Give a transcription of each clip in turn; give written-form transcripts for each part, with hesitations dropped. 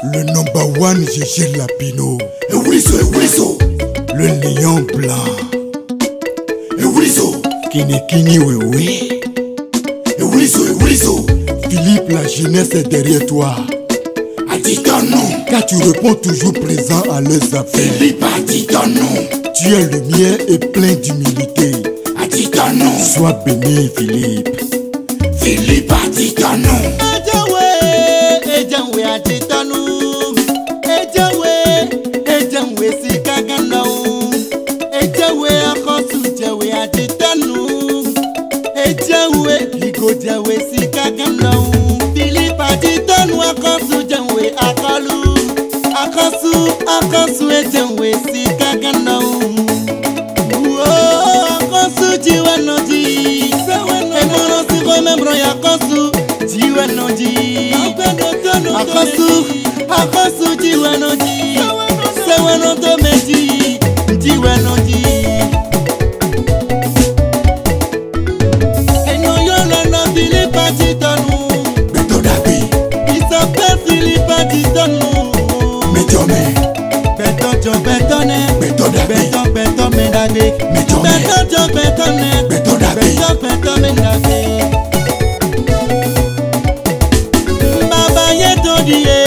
Le number one, Gégé Lapino. Eurizo. Le lion blanc. Eurizo. Kini, oui. Eurizo. Philippe, la jeunesse est derrière toi. A dit ton nom. Car tu réponds toujours présent à leurs affaires. Philippe a dit ton nom. Tu es le mien et plein d'humilité. A dit ton nom. Sois béni, Philippe. Philippe a dit ton nom. Ejanwe a dit ton nom. Ejanwe si kagano. Ejanwe a kosu jawe a dit ton nom. Ejanwe ligo jawe si kagano. Philippe a dit ton nom a kosu jawe akalu. Akasu ejanwe si kagano. Akosu jiwanoji. Emono si remembro ya akosu jiwanoji. Akosu jiwanoji. Sewano tomeji jiwanoji. Eno yona na Philippe a dit ton nom. Betodabi. Il s'appelle Philippe a dit ton nom. Médiomé. Betone. Mendade. Betone. Baba yetondie.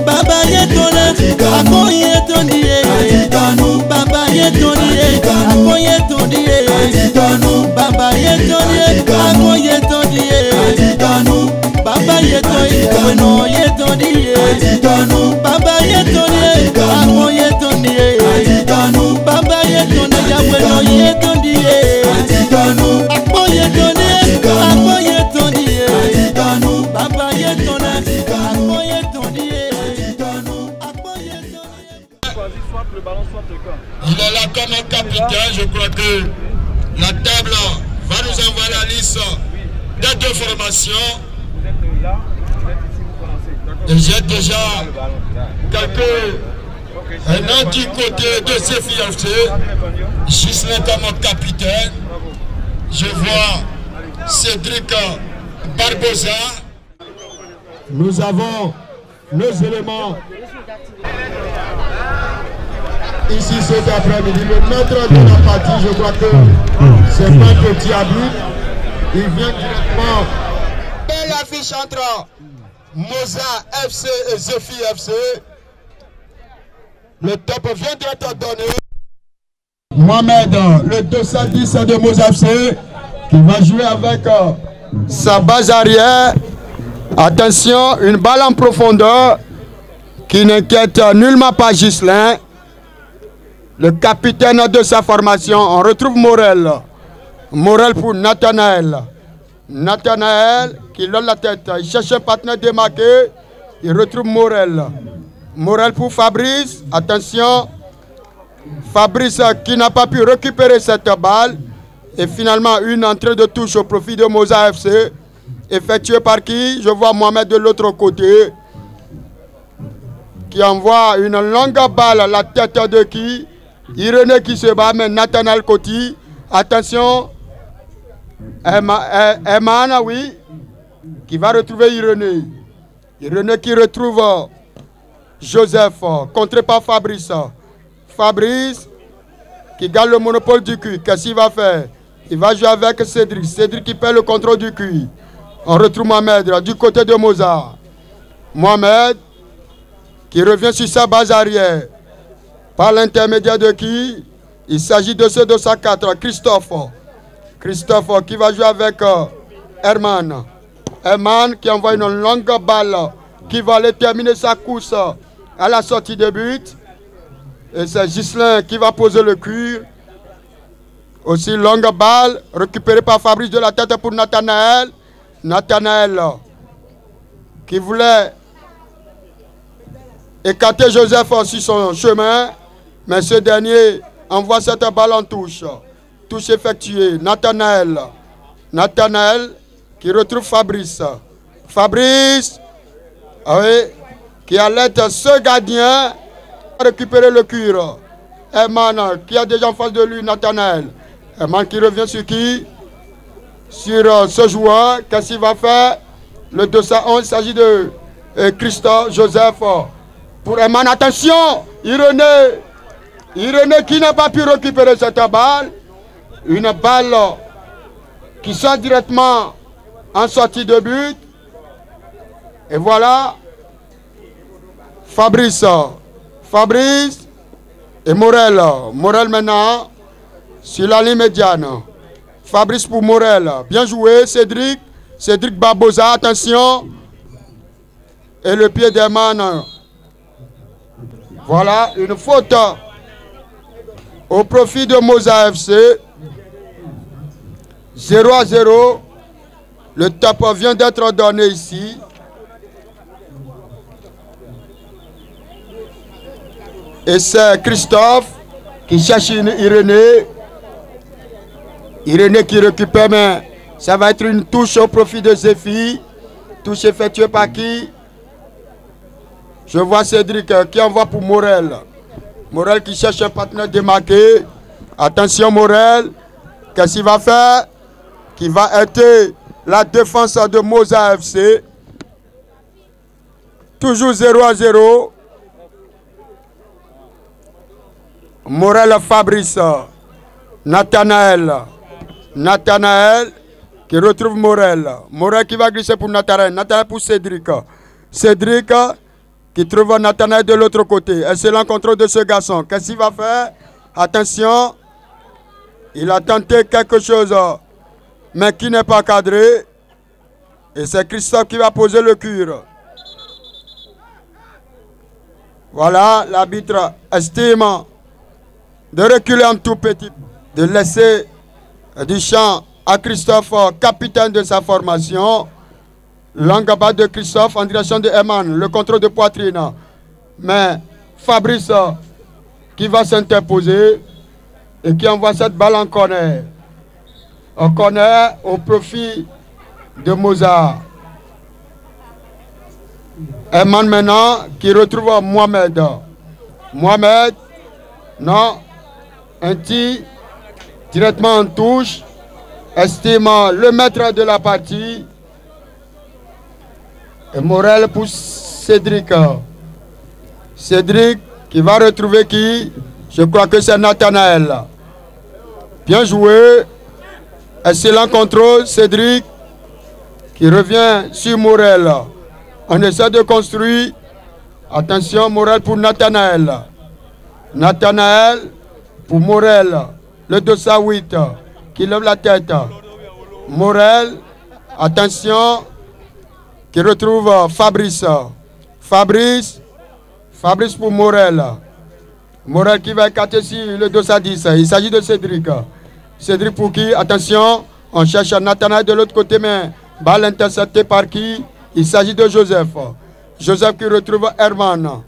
Baba yetondie. Akoye tondie. Baba yetondie. Akoye tondie. Baba yetondie. Akoye tondie. Baba yetondie. Bueno yetondie. Baba yetondie. Akoye tondie. Baba yetondie. Ya bueno yetondie. Akoye tondie. Baba yetondie. Akoye tondie. Il est là comme un capitaine, je crois que la table va nous envoyer la liste des deux formations. Et j'ai déjà un nom du côté de CFIFC, Gislain comme capitaine. Je vois Cédric Barbosa. Nous avons nos éléments ici cet après-midi. Le maître de la partie, je crois que c'est Maître Diaby. Il vient directement. Belle affiche entre Moza FC et Zefi FC. Le top vient d'être donné. Mohamed, le 210 de Moza FC, qui va jouer avec sa base arrière. Attention, une balle en profondeur qui n'inquiète nullement pas Gislain. Le capitaine de sa formation, on retrouve Morel. Morel pour Nathanaël. Nathanaël qui lève la tête, il cherche un partenaire démarqué. Il retrouve Morel. Morel pour Fabrice. Attention. Fabrice qui n'a pas pu récupérer cette balle. Et finalement une entrée de touche au profit de Moza FC. Effectuée par qui? Je vois Mohamed de l'autre côté. Qui envoie une longue balle à la tête de qui? Irénée qui se bat, mais Nathanaël Koti. Attention. Eman, oui. Qui va retrouver Irénée. Irénée qui retrouve Joseph. Contré par Fabrice. Fabrice qui gagne le monopole du cul. Qu'est-ce qu'il va faire? Il va jouer avec Cédric. Cédric qui perd le contrôle du cul. On retrouve Mohamed du côté de Mozart. Mohamed qui revient sur sa base arrière. Par l'intermédiaire de qui? Il s'agit de ce 204, Christophe. Christophe qui va jouer avec Herman. Herman qui envoie une longue balle qui va aller terminer sa course à la sortie de but. Et c'est Gislain qui va poser le cuir. Aussi longue balle récupérée par Fabrice de la tête pour Nathanaël. Nathanaël qui voulait écarter Joseph sur son chemin. Mais ce dernier envoie cette balle en touche. Touche effectuée. Nathanaël. Nathanaël qui retrouve Fabrice. Fabrice qui allait ce gardien récupérer le cuir. Herman qui a déjà en face de lui Nathanaël. Herman qui revient sur qui? Sur ce joueur. Qu'est-ce qu'il va faire? Le 211, il s'agit de et Christophe, Joseph pour Eman. Attention, Irénée qui n'a pas pu récupérer cette balle. Une balle qui sort directement en sortie de but. Et voilà, Fabrice et Morel. Morel maintenant sur la ligne médiane. Fabrice pour Morel. Bien joué, Cédric Barbosa, attention. Et le pied d'Eman. Voilà, une faute au profit de Moza FC. 0-0. Le top vient d'être donné ici. Et c'est Christophe qui cherche Irénée. Irénée qui récupère, mais ça va être une touche au profit de Zéphie. Touche effectuée par qui? Je vois Cédric qui envoie pour Morel. Morel qui cherche un partenaire démarqué. Attention Morel. Qu'est-ce qu'il va faire? Qui va aider la défense de Moza FC. Toujours 0-0. Morel Fabrice. Nathanaël qui retrouve Morel. Morel qui va glisser pour Nathanaël. Nathanaël pour Cédric. Cédric qui trouve Nathanaël de l'autre côté. Excellent contrôle de ce garçon. Qu'est-ce qu'il va faire? Attention. Il a tenté quelque chose, mais qui n'est pas cadré. Et c'est Christophe qui va poser le cure. Voilà, l'arbitre estime de reculer un tout petit, de laisser du champ à Christophe, capitaine de sa formation. L'engabas de Christophe en direction de Eman, le contrôle de poitrine. Mais Fabrice qui va s'interposer et qui envoie cette balle en corner. En corner au profit de Mozart. Eman maintenant qui retrouve Mohamed. Mohamed, non, un tir directement en touche. Estime le maître de la partie. Et Morel pour Cédric. Cédric qui va retrouver qui? Je crois que c'est Nathanaël. Bien joué. Excellent contrôle. Cédric qui revient sur Morel. On essaie de construire. Attention, Morel pour Nathanaël. Nathanaël pour Morel. Le 208 qui lève la tête. Morel. Attention. Qui retrouve Fabrice. Fabrice pour Morel. Morel qui va écarter sur le 210. Il s'agit de Cédric. Cédric pour qui? Attention. On cherche Nathanaël de l'autre côté, mais balle interceptée par qui? Il s'agit de Joseph. Joseph qui retrouve Herman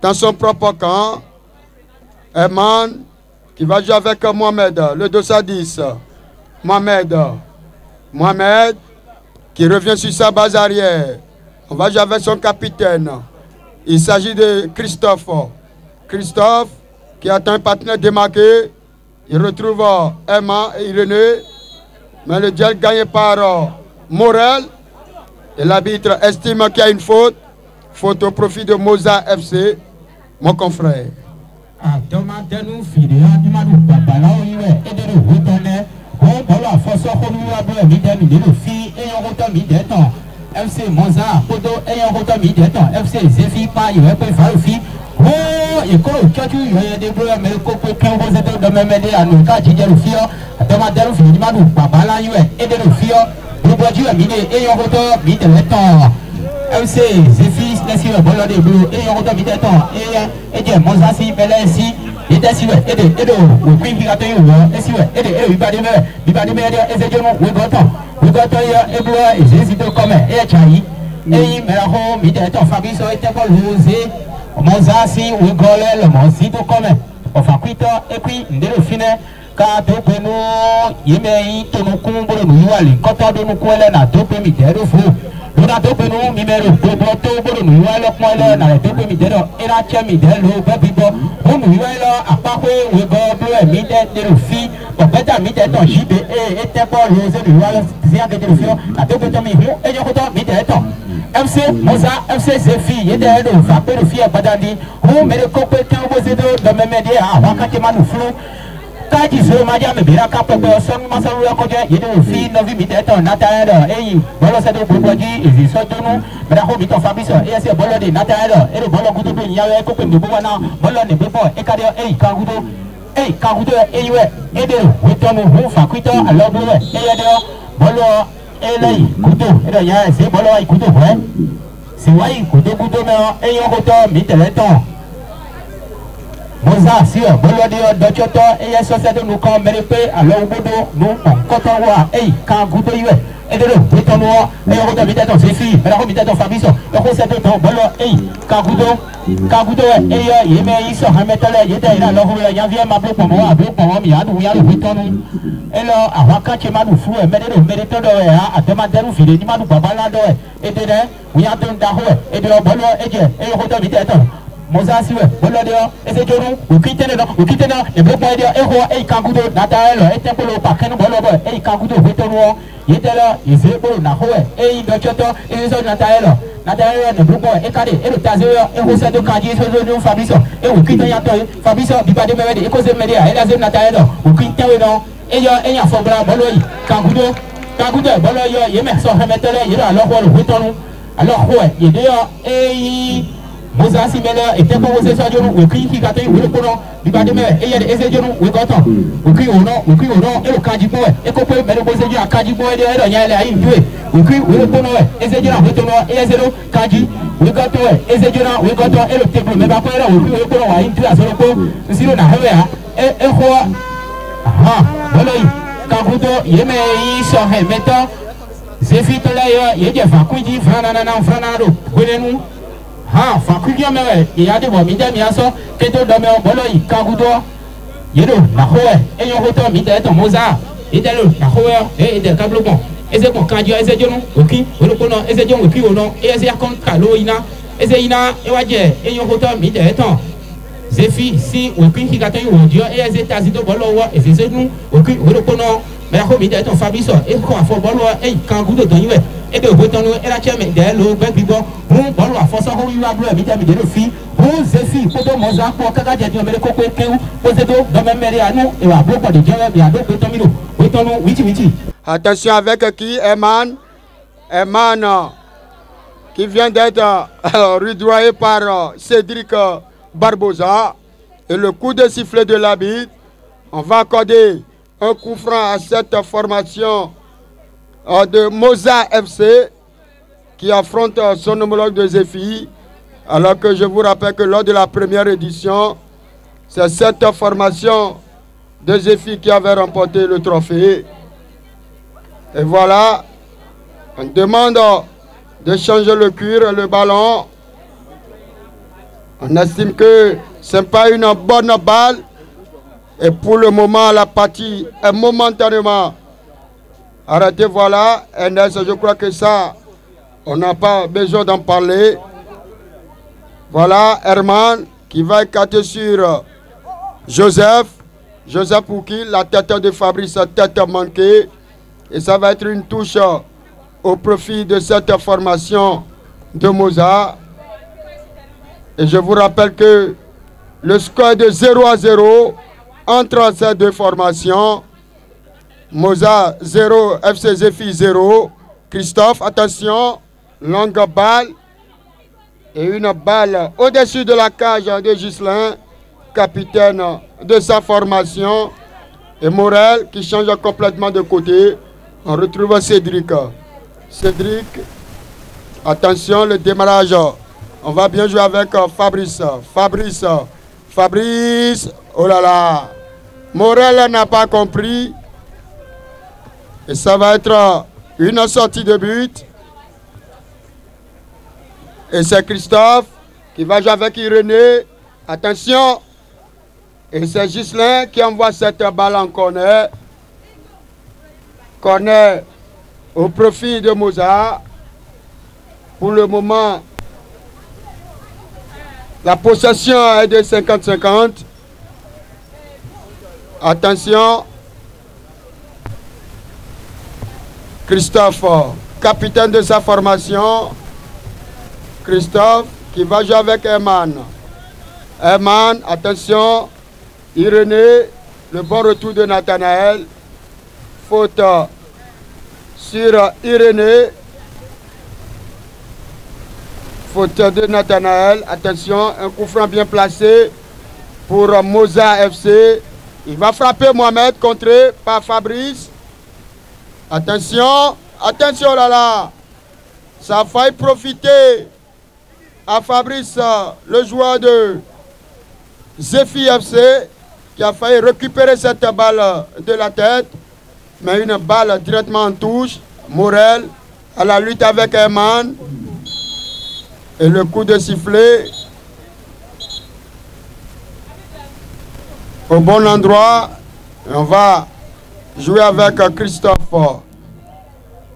dans son propre camp. Herman qui va jouer avec Mohamed, le 210. Mohamed qui revient sur sa base arrière. On va jouer avec son capitaine. Il s'agit de Christophe. Christophe qui attend un partenaire démarqué. Il retrouve Emma et Irénée. Mais le duel gagné par Morel. Et l'arbitre estime qu'il y a une faute. Faute au profit de Moza FC. Mon confrère. FC Moza, Podo, ayant retenu des temps, FC Zéphie, pas, il va pas faire le fil. Oh, il colle au catu, il y a des bleus, mais le coco, qui ont posé de même aider à nous, car j'ai le fil, à demander le fil, il papa là, il va aider le fil, le bois du amine, ayant retenu des temps. FC Zéphie, laissez le bol des bleus, ayant retenu des temps, et bien, Moza, si, mais là, ici. Et d'ailleurs, le prix qui a été et si ouais, il va et c'est bon, we got et bleu, et j'hésite comme et Chai, et il met la home, il est en Fabrice, était pas l'osé, Moza, si, we got le Mozito comme, enfin, et puis, dès le final, car deux pénaux, il met tout nos combos, nous allons, quand on donne nos coins, là, deux pénaux, de fou. Nous avons fait nous, numéro 2, pour nous, alors moi, là, dans les deux pénaux, et la tienne, le baby, on nous là, à part que we go, mide de fille, pour peut-être mide ton JB, et était pas l'osé, nous allons, c'est un de fille, à deux pénaux, et il y a autant mide. FC Moza, FC Zefi, il y a des vapeurs de filles à Badandi, où mais le copain qui ont posé de même média, à Wakatema nous flou. Quand ils se madia, mais bien, quand on son massacre, il y a des filles, novi, mais étant Nathalie, et voilà, c'est de Bourgogne, ils sont de nous, mais la robe Fabrice, et c'est Bolo de Nathalie, et le Bolo Goudou, il y a un copain de Bourgogne, Bolo de Bebo, et Kader, et Kagoudou, et Kagoudou, et ouais, et de Witton, ou Fakuito, à l'ordre, et il y a de Bolo. Et là, couteau, et là, c'est bon, là, couteau, ouais. C'est vrai, couteau, mais ayant autant, mais tel temps. Moza, si, bon, là, d'autres temps, et il y a société, nous, quand on mérite, alors, au bout de nous, quand on voit, hey, quand couteau, y est, et de l'eau, oui, ton noir, et on regarde, mais c'est fille, mais la remise de Fabrice, et on sait de temps, bon, là, hey, quand couteau, et il met, il sort, un métal, il était là, alors, il y a un mablo pour moi, il y a le oui, ton nom. Et là, avant quand tu m'as nous fou, mais le mérite de à demander au fil, il m'a nous pas balade, et de là, oui, à ton daho, et de la bonne, et on regarde, mais attends. Moza, si, bon, là, et c'est Jono, ou quitter là, et bon, et Kangoudo, Nathalie, et Temple, par Ken, et Kangoudo, Vétono, il était là, il s'est beau, et il doit et les autres Nathalie, ne bloque pas, et Cadé, et le Tazeur, et Rosa de Cadi, et le Fabrice, et au quitter Fabrice, du pas de Médé, et cause de Médé, et la zone Nathalie, ou quitter non, et il y a un Fobra, Boloï, Kangoudo, Boloï, il y a un sort, il y a alors, Vétono, alors, ouais, il est là, et Moza si mela était pour vous essayer de nous qui gâte ou le courant du bas de mer et il y a des essais de nous ou quand on ou qui au nom et le candidat et qu'on peut mettre le posé à candidat et il y a la une deux ou qui ou le courant essai de nous et essai de candidat ou quand on essai de nous ou quand on et le temple mais pas là ou le courant à une deux à zéro pour si on a et quoi ah voilà quand vous il y met il sort maintenant c'est fit là il y a des fois qui dit frananado nous ah, Fakulia Mère, il y a des mots, Midam Yasso, Keto Domer, Boloï, Kagoudo, Yedo, Nahoe, et yon retour, Midam, Moza, et Delo, Nahoe, et de Kablobon, et c'est mon candidat, et c'est Dion, ok, ou le Pono, et c'est Dion, ok, ou non, et c'est Akon Kaloïna, et c'est Ina, et Wadje, et yon retour, Midam, Zéfi, si, ou qui gâte, ou Dieu, et c'est Tazido Bolo, et c'est nous, ok, ou le Pono, mais la Midam, Fabrice, et quoi, faut Bolo, et Kagoudo, Donoué. Et de Botono et la tienne, le bec du bon, bon, la force en haut, il a bleu, il de filles, bon, c'est fille, pour ton Moza, pour Kaka, mais le coco, pour ces deux, dans même à nous, et à beaucoup de gens, il y a deux Botomino, Botono, Witi. Attention avec qui Eman, qui vient d'être rudoyé par Cédric Barbosa, et le coup de sifflet de l'arbitre, on va accorder un coup franc à cette formation de Moza FC qui affronte son homologue de Zéfi, alors que je vous rappelle que lors de la première édition, c'est cette formation de Zéfi qui avait remporté le trophée. Et voilà, on demande de changer le cuir, le ballon. On estime que ce n'est pas une bonne balle. Et pour le moment, la partie est momentanément arrêtez, voilà, NS, je crois que ça, on n'a pas besoin d'en parler. Voilà, Herman qui va écarter sur Joseph. Joseph pour qui la tête de Fabrice, tête manquée. Et ça va être une touche au profit de cette formation de Moza. Et je vous rappelle que le score est de 0-0 entre ces deux formations. Moza 0, FC Zéfi 0. Christophe, attention, longue balle. Et une balle au-dessus de la cage de Ghislain, capitaine de sa formation. Et Morel qui change complètement de côté. On retrouve Cédric. Cédric, attention, le démarrage. On va bien jouer avec Fabrice. Fabrice, oh là là. Morel n'a pas compris. Et ça va être une sortie de but. Et c'est Christophe qui va jouer avec Irénée. Attention. Et c'est Ghislain qui envoie cette balle en corner. Corner au profit de Moza. Pour le moment, la possession est de 50-50. Attention. Christophe, capitaine de sa formation, Christophe qui va jouer avec Herman. Herman, attention. Irénée, le bon retour de Nathanaël. Faute sur Irénée. Faute de Nathanaël. Attention, un coup franc bien placé pour Moza FC. Il va frapper Mohamed, contré par Fabrice. Attention, attention là là. Ça a failli profiter à Fabrice, le joueur de Zephy FC, qui a failli récupérer cette balle de la tête. Mais une balle directement en touche. Morel à la lutte avec Herman. Et le coup de sifflet au bon endroit. Et on va jouer avec Christophe.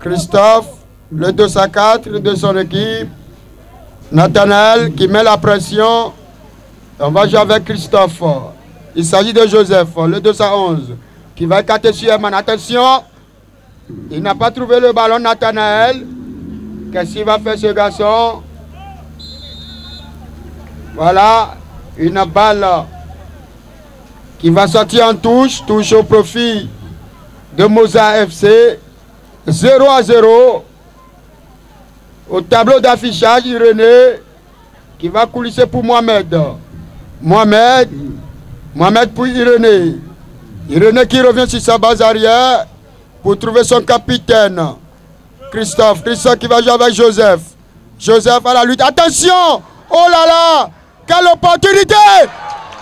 Christophe, le 204 de son équipe. Nathanaël qui met la pression. On va jouer avec Christophe. Il s'agit de Joseph, le 211, qui va écarter sur Herman. Attention, il n'a pas trouvé le ballon, Nathanaël. Qu'est-ce qu'il va faire ce garçon? Voilà, une balle qui va sortir en touche. Touche au profit de Moza FC. 0-0. Au tableau d'affichage, Irénée qui va coulisser pour Mohamed. Mohamed pour Irénée. Irénée qui revient sur sa base arrière pour trouver son capitaine. Christophe qui va jouer avec Joseph. Joseph à la lutte. Attention! Oh là là! Quelle opportunité!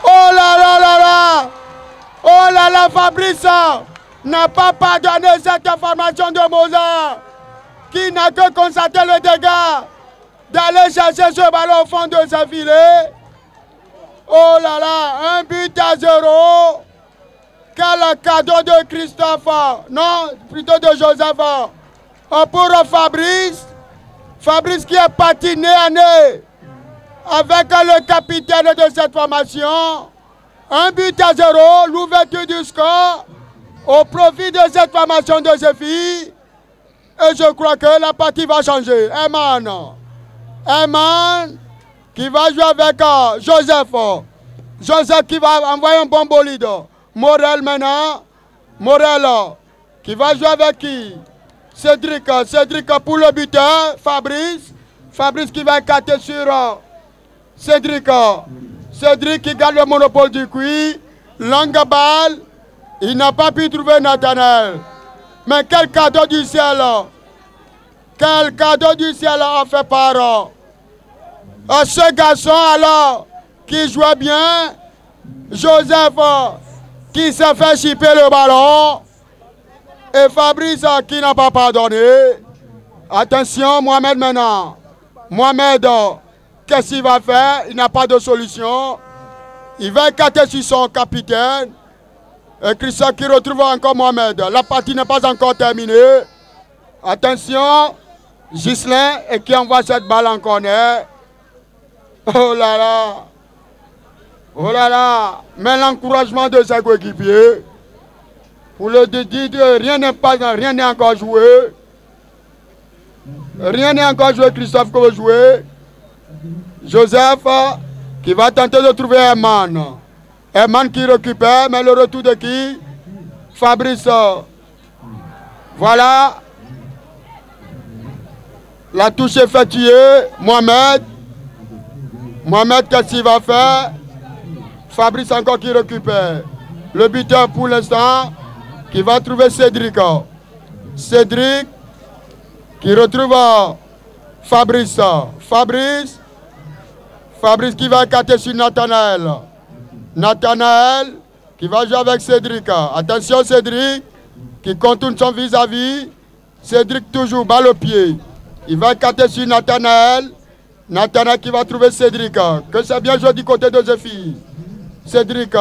Oh là là là là! Oh là là, Fabrice n'a pas pardonné cette information de Mozart, qui n'a que constaté le dégât d'aller chercher ce ballon au fond de sa filets. Oh là là, 1-0. Quel cadeau de Christophe, non, plutôt de Joseph. Pour Fabrice. Fabrice qui est parti nez à nez avec le capitaine de cette formation. 1-0, l'ouverture du score au profit de cette formation de Zephy. Et je crois que la partie va changer. Herman qui va jouer avec Joseph. Joseph qui va envoyer un bon bolide. Morel maintenant. Morel qui va jouer avec qui? Cédric pour le buteur. Fabrice qui va écarter sur Cédric qui garde le monopole du cuit. Longue balle. Il n'a pas pu trouver Nathanaël. Mais quel cadeau du ciel! Quel cadeau du ciel a fait par ce garçon alors qui jouait bien. Joseph qui s'est fait chipper le ballon. Et Fabrice qui n'a pas pardonné. Attention, Mohamed maintenant. Mohamed, qu'est-ce qu'il va faire? Il n'a pas de solution. Il va écarter sur son capitaine. Et Christian qui retrouve encore Mohamed. La partie n'est pas encore terminée. Attention, Ghislain et qui envoie cette balle en corner. Oh là là. Oh là là. Mais l'encouragement de ses coéquipiers. Pour le dire, rien n'est encore joué. Rien n'est encore joué, Christophe qui veut jouer. Joseph qui va tenter de trouver Herman. Herman qui récupère, mais le retour de qui? Fabrice. Voilà. La touche effectuée. Mohamed, qu'est-ce qu'il va faire? Fabrice encore qui récupère. Le buteur pour l'instant qui va trouver Cédric. Cédric qui retrouve Fabrice. Fabrice qui va écarter sur Nathanaël. Nathanaël qui va jouer avec Cédric. Attention Cédric qui contourne son vis-à-vis. Cédric toujours balle au pied. Il va écarter sur Nathanaël. Nathanaël qui va trouver Cédric. Que c'est bien joué du côté de Zephy. Cédric,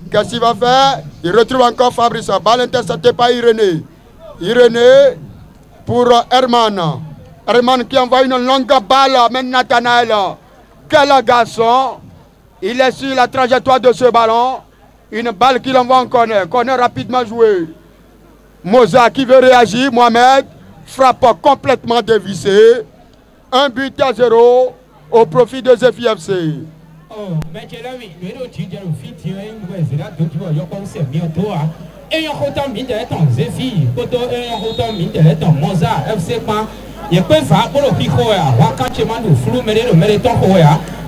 qu'est-ce qu'il va faire? Il retrouve encore Fabrice. Balle interceptée par Irénée. Irénée pour Herman. Herman qui envoie une longue balle. Mais Nathanaël, quel garçon! Il est sur la trajectoire de ce ballon. Une balle qu'il envoie en corner. Corner rapidement joué. Moza qui veut réagir. Mohamed frappe complètement dévissé. 1-0 au profit de Zephy FC. Oh, mais tu l'as vu, le Tidiane fit, tu as une nouvelle, c'est là que tu vois, il y a comme c'est bien toi. Et il y a autant de temps, Zephy, Koto, et il y a autant de temps, Mozart, FC Pan. Il peut faire pour le pico, quand tu m'as dit flou, mais le mériton,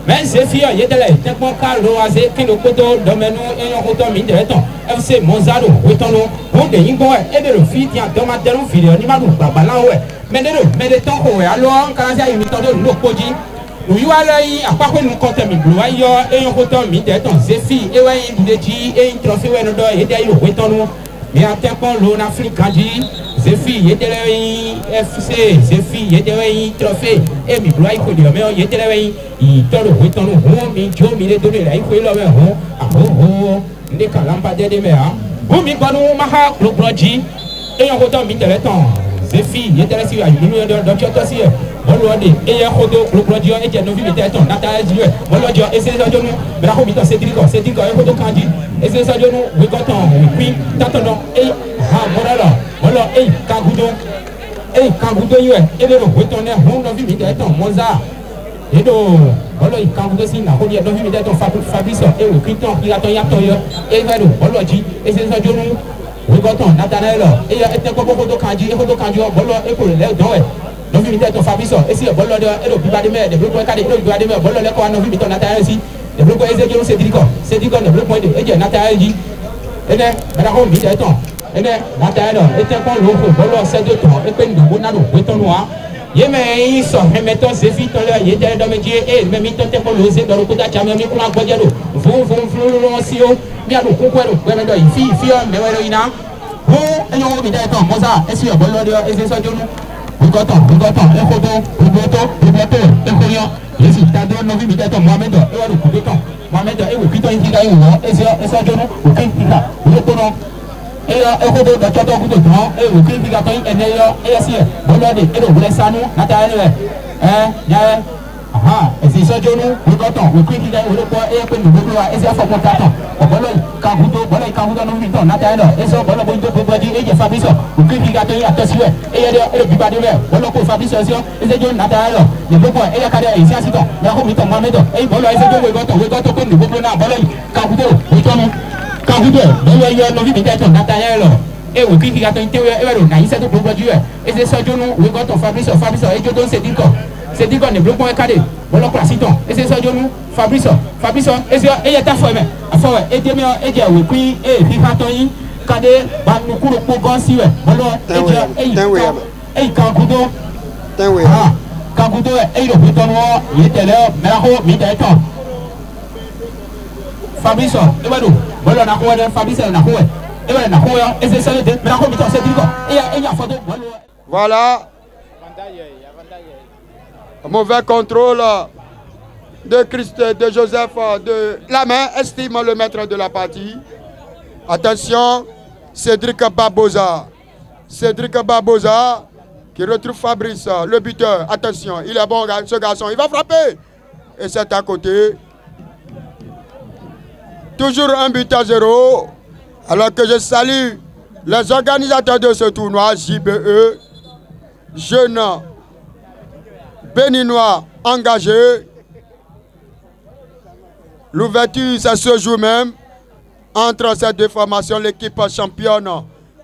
mais Zephy, il y a des lettres, tellement qu'à l'oasis, qui le Koto, domaine, et il y a autant de temps, FC Mozart, Wetono, ou de Yingo, et de le fit, il y a deux matins, vidéo, ni mal ou pas, mais le mériton, alors, quand il y a une méthode de l'opposition. Oui, voilà, il a pas nous compter mi blue ayo et on compte mi de ton Zephy et ouais il dit et une trophée ouais no do et d'ailleurs ouais ton mais en tant qu'on l'on Afrique dit Zephy et de FC Zephy et de trophée et mi blue ayo ko dire mais il était là il ton le ouais ton on mi jo mi le donner là il faut le mais on ah oh ne kalamba de mais ah on mi ba no maha le projet et on compte mi de ton Zephy et de sur une million de dollars aussi Bolodi, et un photo, le produit, et j'ai nommé ton Natal, Bolodi, et c'est ça, mais la hobby, c'est Dico, un photo candy, et c'est ça, we got on, oui, Tatono, et Morala, Molo, et Kagudo, et le retourner, on a vu ton Mozart, et Bolo, Kagudo, on a vu ton Fabrice, et le Criton, il a ton Yatoyo, et Valo, Bolodi, et c'est ça, we got on Nathanael, et il y a un photo candy, et photo candy, Bolo, et pour le lait, non vu ton Fabrice et si le bolo de et le pipa de mer de bloc cadre et le doigt de mer bolo le quoi non vu ton Nathanael ici le bloc Ezekiel c'est dit le bloc point de et Nathanael dit et là la home dit ton et là Nathanael et un bon loco bolo c'est de ton et peine de bonado béton noir ye mais so mettons Zephy ton là il était dans métier et même il tentait pour loser dans le côté champion mais pour encore dire vont aussi bien le concours ouais mais il fille mais ouais ina bon et on dit ton Mozart et si le bolo de et c'est ça Bugoto, yes, Tadon, Novi, Mitato, Mohamed, et le coup de temps. Mohamed, et le Piton, il a eu, et ça, Jono, ou Kintika, le Tono, et la Ecodo, la Chateau de temps, et le Kintika, et d'ailleurs, et ainsi, Bolade, et le Blessano, Nathalie, hein, ah, et c'est ça, Jono, Bugoto, le Kintika, le poids, et le Bugoto, et ça, pour Taton, au Bolade, Kagudo, Bolade, Kagudo, Noviton, Nathalie, et ça, Bolade, et Fabrice, le Kintika, attention, et le Pipa de mer, Boloko, Fabrice, et c'est Nathalie, le Bobo, et la carrière, et c'est ainsi, la Homito, Mohamed, et Bolo, et c'est we got to go, Bolade, Kagudo, Kagudo, Bolo, you are no Viviton, Nathalie, et le Kintika, et c'est tout pour produire, et c'est ça, Jono, we got to Fabrice, et Jodon, c'est dit qu'on est bloqué un cadre, voilà quoi, et c'est ça, Jono, Fabrice, et il y a ta femme, et demain, et il y a oui, puis, et Pipaton, cadre, nous courons pour Gansi, voilà, et Kagudo, Kagudo, et le bouton noir, il était là, mais la robe, il était temps. Fabrice, et voilà, la robe, Fabrice, la robe, et voilà, la robe, et c'est ça, mais la robe, c'est dit quoi, et il y a photo, voilà. Mauvais contrôle de Joseph de la main, estime le maître de la partie. Attention, Cédric Barbosa qui retrouve Fabrice, le buteur. Attention, il est bon ce garçon, il va frapper. Et c'est à côté. Toujours 1-0. Alors que je salue les organisateurs de ce tournoi, JBE, jeunes béninois engagés. L'ouverture, ça se joue même entre ces deux formations, l'équipe championne.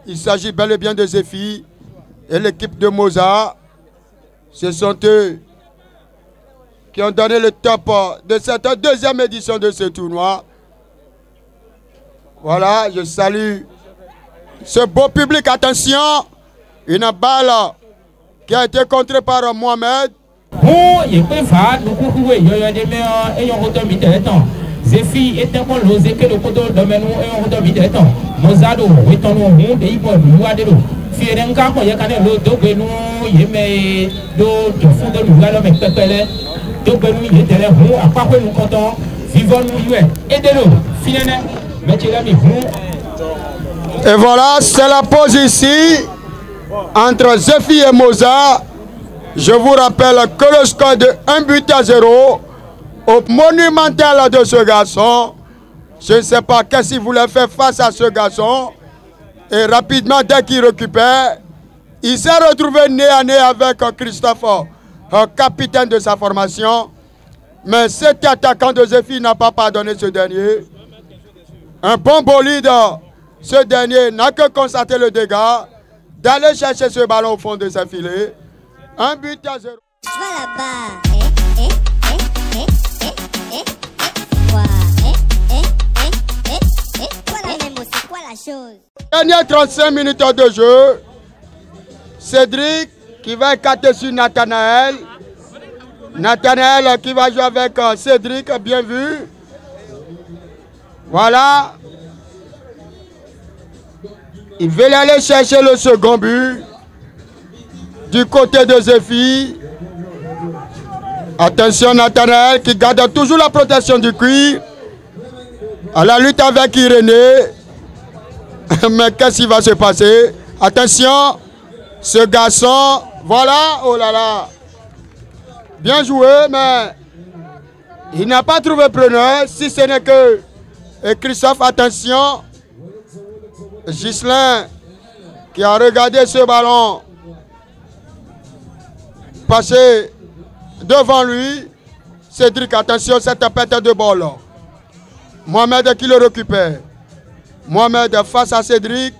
Il s'agit bel et bien de Zephy et l'équipe de Mozart. Ce sont eux qui ont donné le top de cette deuxième édition de ce tournoi. Voilà, je salue ce beau public. Attention, une balle qui a été contrée par Mohamed. Oh, il peut faire, il y a des meilleurs et on retourne vite le temps. Zephy est un bon losé que le poteau de Menou et on retourne vite le temps. Mozado, est en monde et il peut nous aider. Fierenka, quand il y a quand même le Dobenou, il y a mes deux fous de nouvelles avec Pepele. Dobenou, il était là, à part que nous comptons, vivons nous, aidez-le, Filenet, mettez-la, et voilà, c'est la pause ici entre Zephy et Mozart. Je vous rappelle que le score de 1-0 au monumental de ce garçon. Je ne sais pas qu'est-ce qu'il voulait faire face à ce garçon. Et rapidement, dès qu'il récupère, il s'est retrouvé nez à nez avec Christophe, capitaine de sa formation. Mais cet attaquant de Zephyr n'a pas pardonné ce dernier. Un bon bolide, ce dernier n'a que constaté le dégât d'aller chercher ce ballon au fond de sa filets. 1 but à 0. Tu vas là-bas. C'est quoi la chose? Dernière 35 minutes de jeu. Cédric qui va écarter sur Nathanaël. Nathanaël qui va jouer avec Cédric, bien vu. Voilà. Il veut aller chercher le second but du côté de Zephyr. Attention Nathanaël qui garde toujours la protection du cuir. À la lutte avec Irénée. Mais qu'est-ce qui va se passer? Attention, ce garçon, voilà, oh là là. Bien joué, mais il n'a pas trouvé preneur, si ce n'est que Christophe, attention. Ghislain qui a regardé ce ballon passer devant lui. Cédric, attention, cette pète de balle. Mohamed qui le récupère. Mohamed face à Cédric.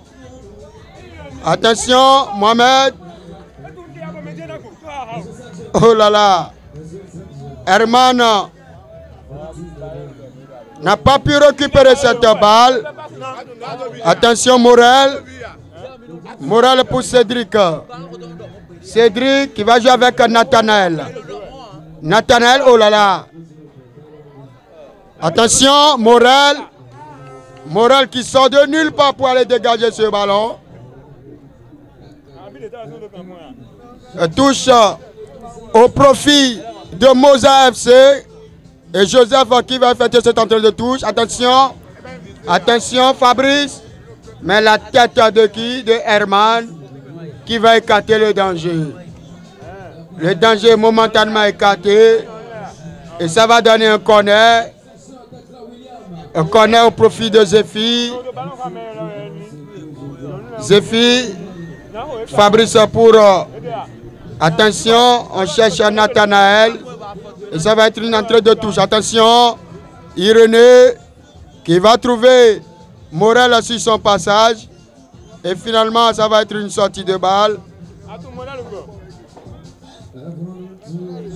Attention, Mohamed. Oh là là. Herman n'a pas pu récupérer cette balle. Attention, Morel. Morel pour Cédric. Cédric qui va jouer avec Nathanaël. Nathanaël, oh là là. Attention, Morel. Morel qui sort de nulle part pour aller dégager ce ballon. Touche au profit de Moza FC. Et Joseph qui va effectuer cette entrée de touche. Attention. Attention, Fabrice. Mais la tête de qui? De Herman qui va écarter le danger. Le danger est momentanément écarté. Et ça va donner un corner. Un corner au profit de Zephyr. Zephyr. Fabrice pour... attention, on cherche Nathanaël. Et ça va être une entrée de touche. Attention, Irénée qui va trouver Morel sur son passage. Et finalement, ça va être une sortie de balle.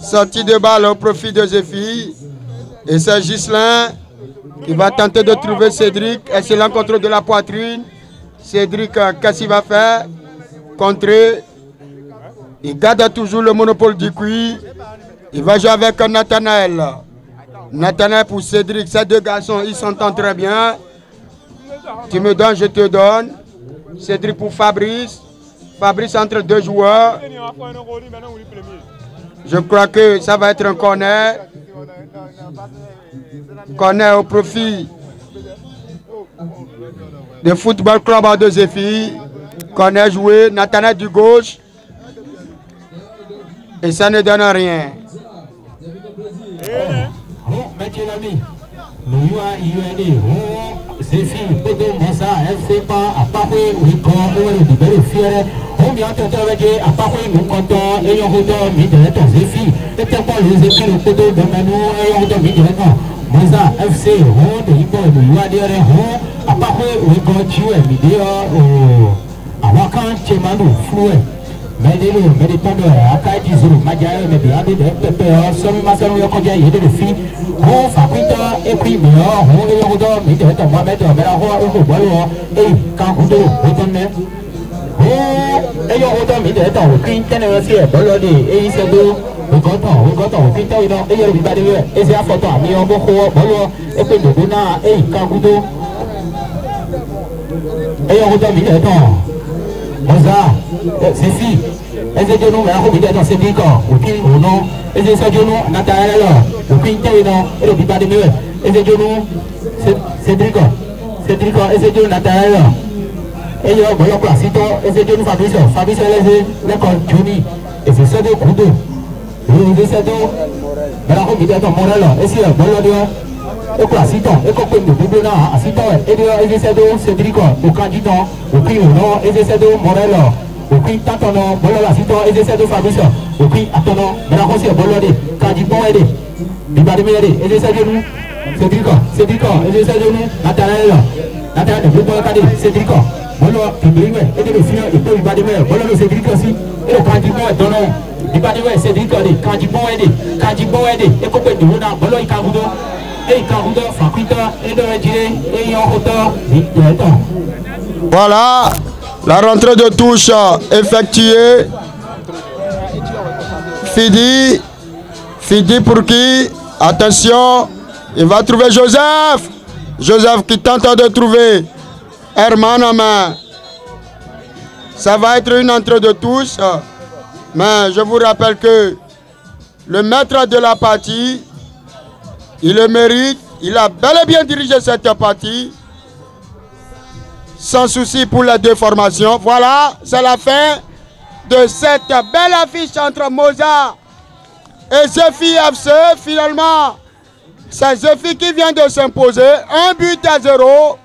Sortie de balle au profit de Zephyr. Et c'est Ghislain qui va tenter de trouver Cédric. Excellent contrôle de la poitrine. Cédric, qu'est-ce qu'il va faire? Contrer. Il garde toujours le monopole du cuir. Il va jouer avec Nathanaël. Nathanaël pour Cédric. Ces deux garçons, ils s'entendent très bien. Tu me donnes, je te donne. Cédric pour Fabrice. Fabrice entre deux joueurs. Je crois que ça va être un corner. Corner au profit de Football Club de Zephyr. Corner joué. Nathanaël du gauche. Et ça ne donne rien. Bibadi Mélodie, et c'est genou. Cédric, et c'est genou. Nathanaël, de Groupe Cadé, Cédric. Bolo, Kibri, et de le film, et puis Bibadi Mélodie. Bolo, Cédric aussi. Et le candidat est donné. Bibadi Mélodie, Cédric, candidat aidé. Et Coupé de Ronan, Bolo, Ikarudo. Et Ikarudo, Fakita, et de Redjé, et Yankoto, et Temps. Voilà, la rentrée de touche effectuée. Fidi pour qui? Attention, il va trouver Joseph. Joseph qui tente de trouver Herman en main. Ça va être une entrée de touche. Mais je vous rappelle que le maître de la partie, il le mérite. Il a bel et bien dirigé cette partie. Sans souci pour les deux formations. Voilà, c'est la fin de cette belle affiche entre Mozart et Zephy FC. Finalement, c'est Zephy qui vient de s'imposer. 1-0.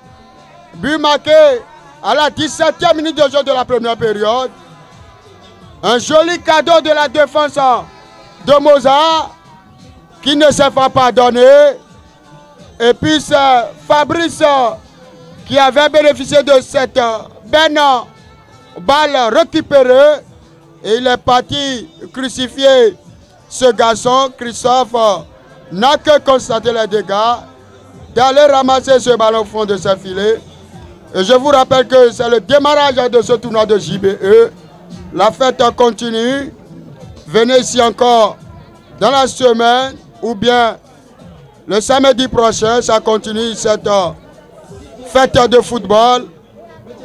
But marqué à la 17e minute de jeu de la première période. Un joli cadeau de la défense de Mozart qui ne s'est pas pardonné. Et puis c'est Fabrice qui avait bénéficié de cette belle balle récupérée. Et il est parti crucifier ce garçon. Christophe n'a que constaté les dégâts, d'aller ramasser ce ballon au fond de ses filets. Et je vous rappelle que c'est le démarrage de ce tournoi de JBE. La fête continue. Venez ici encore dans la semaine ou bien le samedi prochain. Ça continue cette fête de football.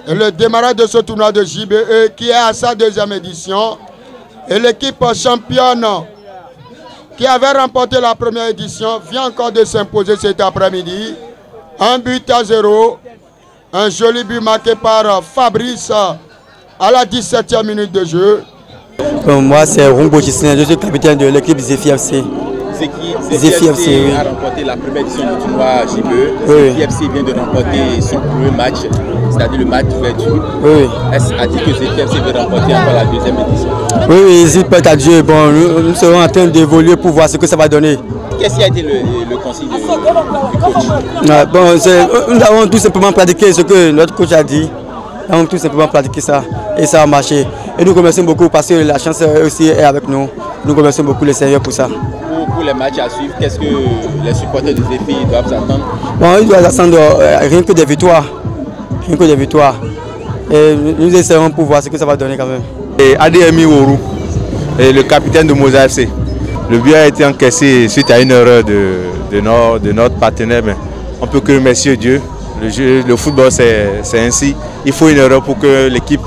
Et le démarrage de ce tournoi de JBE qui est à sa deuxième édition. Et l'équipe championne qui avait remporté la première édition vient encore de s'imposer cet après-midi. 1-0. Un joli but marqué par Fabrice à la 17e minute de jeu. Moi c'est Rumbo Gisner, je suis capitaine de l'équipe Zephy FC. C'est qui Zephy FC a remporté la première édition du tournoi JBE. Oui. Zephy FC vient de remporter son premier match, c'est-à-dire le match d'ouverture. Oui. Est-ce a dit que Zephy FC veut remporter encore la deuxième édition? Oui, s'il peut à Dieu, bon, nous serons en train d'évoluer pour voir ce que ça va donner. Qu'est-ce qui a été le conseil du coach? Nous avons tout simplement pratiqué ce que notre coach a dit. Nous avons tout simplement pratiqué ça et ça a marché. Et nous remercions beaucoup parce que la chance aussi est avec nous. Nous remercions beaucoup les Seigneurs pour ça. Pour les matchs à suivre, qu'est-ce que les supporters de Zephy doivent s'attendre? Bon, ils doivent s'attendre rien que des victoires. Rien que des victoires. Et nous essaierons pour voir ce que ça va donner quand même. Et Ademi Oru, le capitaine de Mozart FC. Le but a été encaissé suite à une erreur de notre partenaire, mais on peut que remercier Dieu. Le football c'est ainsi. Il faut une erreur pour que l'équipe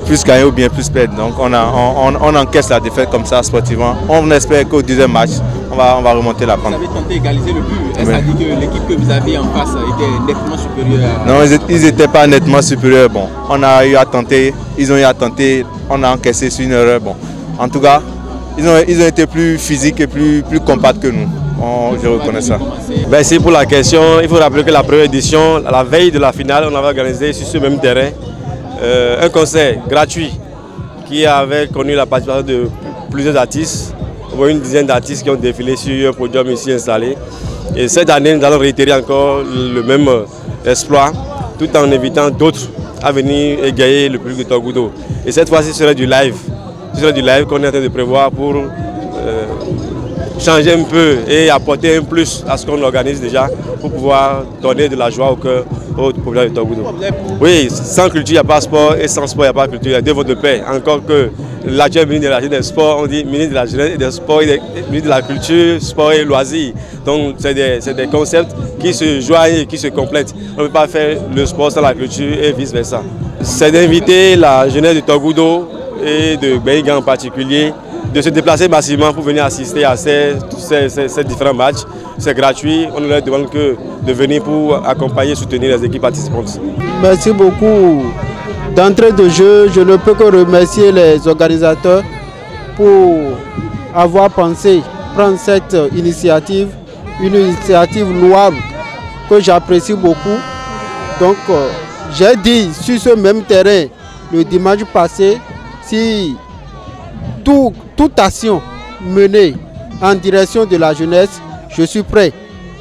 puisse gagner ou bien plus perdre. Donc on encaisse la défaite comme ça sportivement. On espère qu'au deuxième match, on va remonter la pente. Vous avez tenté d'égaliser le but. Est-ce que ça dit que l'équipe que vous aviez en face était nettement supérieure à... Non, ils n'étaient pas nettement supérieurs. Bon, on a eu à tenter, ils ont eu à tenter, on a encaissé sur une erreur. Bon, en tout cas, ils ont été plus physiques et plus compacts que nous. Je reconnais ça. Merci pour la question. Il faut rappeler que la première édition, à la veille de la finale, on avait organisé sur ce même terrain un concert gratuit qui avait connu la participation de plusieurs artistes, une dizaine d'artistes qui ont défilé sur un podium ici installé. Et cette année, nous allons réitérer encore le même exploit, tout en invitant d'autres à venir égayer le public de Togudo. Et cette fois-ci, ce serait du live. Ce serait du live qu'on est en train de prévoir pour changer un peu et apporter un plus à ce qu'on organise déjà pour pouvoir donner de la joie au cœur aux populations de Togudo. Oui, sans culture, il n'y a pas sport et sans sport, il n'y a pas culture. Il y a deux votes de paix. Encore que l'actuel ministre de la Jeunesse et des Sports, on dit ministre de la Jeunesse et des Sports, ministre de la Culture, Sport et Loisirs. Donc, c'est des concepts qui se joignent et qui se complètent. On ne peut pas faire le sport sans la culture et vice-versa. C'est d'inviter la jeunesse de Togudo et de Beiga en particulier de se déplacer massivement pour venir assister à ces différents matchs. C'est gratuit, on ne leur demande que de venir pour accompagner et soutenir les équipes participantes. Merci beaucoup. D'entrée de jeu, je ne peux que remercier les organisateurs pour avoir pensé prendre cette initiative, une initiative louable que j'apprécie beaucoup. Donc, j'ai dit sur ce même terrain le dimanche passé, si toute action menée en direction de la jeunesse je suis prêt.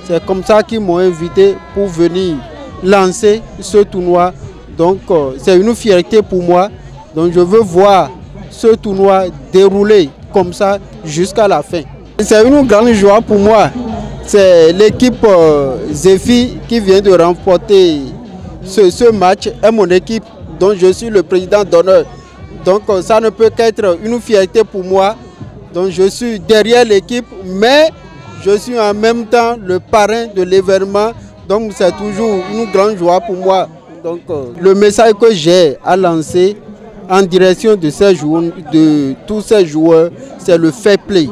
C'est comme ça qu'ils m'ont invité pour venir lancer ce tournoi. Donc c'est une fierté pour moi. Donc je veux voir ce tournoi dérouler comme ça jusqu'à la fin. C'est une grande joie pour moi. C'est l'équipe Zéfi qui vient de remporter ce match et mon équipe dont je suis le président d'honneur. Donc ça ne peut qu'être une fierté pour moi. Donc je suis derrière l'équipe, mais je suis en même temps le parrain de l'événement. Donc c'est toujours une grande joie pour moi. Donc le message que j'ai à lancer en direction de tous ces joueurs, c'est le fair play.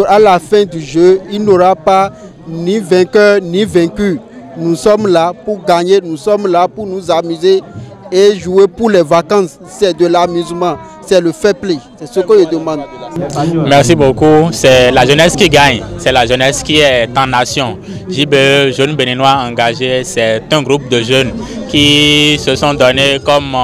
À la fin du jeu, il n'y aura pas ni vainqueur ni vaincu. Nous sommes là pour gagner, nous sommes là pour nous amuser et jouer pour les vacances. C'est de l'amusement, c'est le fair play. C'est ce que je demande. Merci beaucoup. C'est la jeunesse qui gagne, c'est la jeunesse qui est en nation. JBE, Jeunes Béninois Engagés, c'est un groupe de jeunes qui se sont donnés comme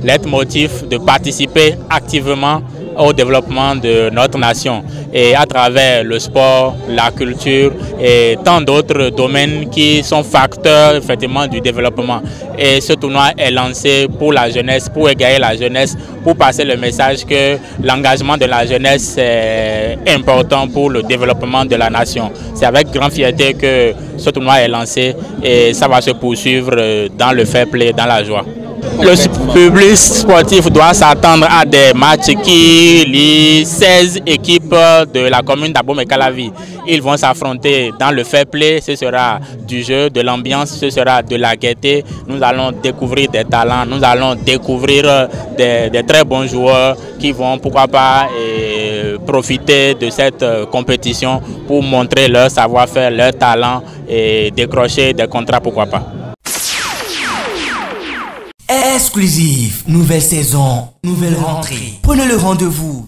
leitmotiv de participer activement au développement de notre nation et à travers le sport, la culture et tant d'autres domaines qui sont facteurs effectivement du développement. Et ce tournoi est lancé pour la jeunesse, pour égayer la jeunesse, pour passer le message que l'engagement de la jeunesse est important pour le développement de la nation. C'est avec grande fierté que ce tournoi est lancé et ça va se poursuivre dans le fair play, dans la joie. Le public sportif doit s'attendre à des matchs qui lient 16 équipes de la commune d'Abomey-Calavi. Ils vont s'affronter dans le fair play, ce sera du jeu, de l'ambiance, ce sera de la gaieté. Nous allons découvrir des talents, nous allons découvrir des très bons joueurs qui vont, pourquoi pas, profiter de cette compétition pour montrer leur savoir-faire, leur talent et décrocher des contrats, pourquoi pas. Exclusif, nouvelle saison, nouvelle rentrée. Prenez le rendez-vous